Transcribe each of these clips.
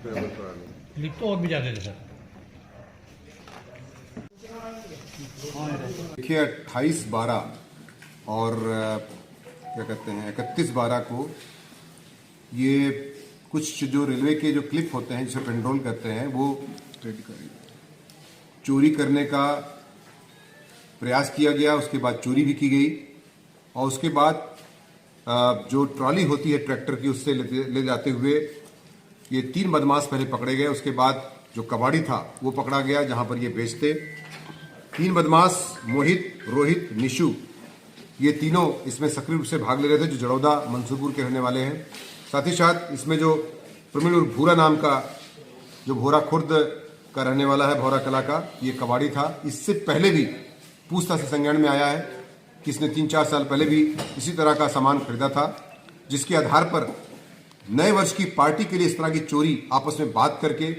लिख तो और भी जाते थे सर। देखिए 28/12 और क्या कहते हैं 31/12 को ये कुछ जो रेलवे के जो क्लिप होते हैं जिसे पेंड्रोल कहते हैं वो चोरी करने का प्रयास किया गया। उसके बाद चोरी भी की गई और उसके बाद जो ट्रॉली होती है ट्रैक्टर की उससे ले जाते हुए ये 3 बदमाश पहले पकड़े गए। उसके बाद जो कबाड़ी था वो पकड़ा गया जहां पर ये बेचते। 3 बदमाश मोहित, रोहित, निशु ये तीनों इसमें सक्रिय रूप से भाग ले रहे थे जो जड़ौदा मंसूरपुर के रहने वाले हैं। साथ ही साथ इसमें जो प्रवीण उर्फ भूरा नाम का जो भोरा खुर्द का रहने वाला है, भौरा कला का, ये कबाड़ी था। इससे पहले भी पूछताछ से संज्ञान में आया है कि इसने 3-4 साल पहले भी इसी तरह का सामान खरीदा था, जिसके आधार पर नए वर्ष की पार्टी के लिए इस तरह की चोरी आपस में बात करके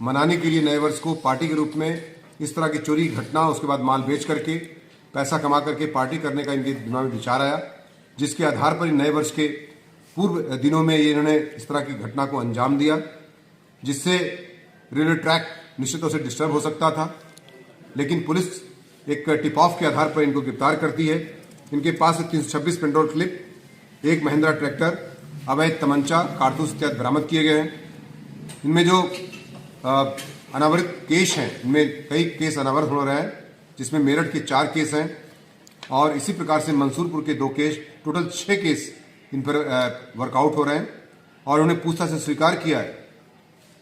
मनाने के लिए नए वर्ष को पार्टी के रूप में इस तरह की चोरी घटना, उसके बाद माल बेच करके पैसा कमा करके पार्टी करने का इनके दिमाग में विचार आया, जिसके आधार पर नए वर्ष के पूर्व दिनों में ये इन्होंने इस तरह की घटना को अंजाम दिया, जिससे रेलवे ट्रैक निश्चित तौर से डिस्टर्ब हो सकता था। लेकिन पुलिस एक टिप ऑफ के आधार पर इनको गिरफ्तार करती है। इनके पास से 326 पेट्रोल क्लिप, 1 महिंद्रा ट्रैक्टर, अवैध तमंचा, कारतूस इत्यादि बरामद किए गए हैं। इनमें जो अनावृत केस हैं, इनमें कई केस अनावृत हो रहे हैं, जिसमें मेरठ के 4 केस हैं और इसी प्रकार से मंसूरपुर के 2 केस, टोटल 6 केस इन पर वर्कआउट हो रहे हैं। और उन्होंने पूछताछ से स्वीकार किया है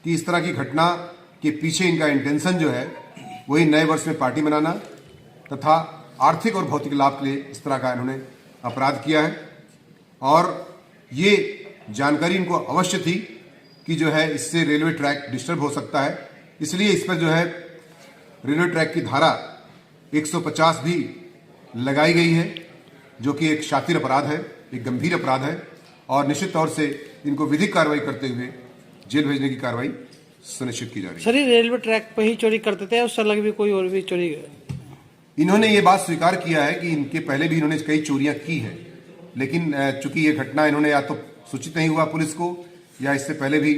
कि इस तरह की घटना के पीछे इनका इंटेंशन जो है वही नए वर्ष में पार्टी मनाना तथा आर्थिक और भौतिक लाभ के लिए इस तरह का इन्होंने अपराध किया है। और ये जानकारी इनको अवश्य थी कि जो है इससे रेलवे ट्रैक डिस्टर्ब हो सकता है, इसलिए इस पर जो है रेलवे ट्रैक की धारा 150 भी लगाई गई है, जो कि एक शातिर अपराध है, एक गंभीर अपराध है और निश्चित तौर से इनको विधिक कार्रवाई करते हुए जेल भेजने की कार्रवाई सुनिश्चित की जा रही है। सर, ये रेलवे ट्रैक पर ही चोरी करते थे, उससे अलग भी कोई और भी चोरी? इन्होंने ये बात स्वीकार किया है कि इनके पहले भी इन्होंने कई चोरियां की हैं, लेकिन चूंकि ये घटना इन्होंने या तो सूचित नहीं हुआ पुलिस को या इससे पहले भी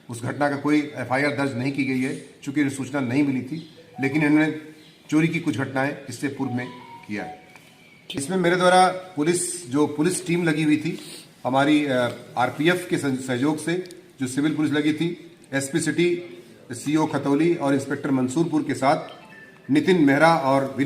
उस घटना का कोई FIR दर्ज नहीं की गई है, चूंकि इन्हें सूचना नहीं मिली थी। लेकिन इन्होंने चोरी की कुछ घटनाएं इससे पूर्व में किया है। इसमें मेरे द्वारा पुलिस टीम लगी हुई थी, हमारी RPF के सहयोग से जो सिविल पुलिस लगी थी, SP सिटी, CO खतौली और इंस्पेक्टर मंसूरपुर के साथ नितिन मेहरा और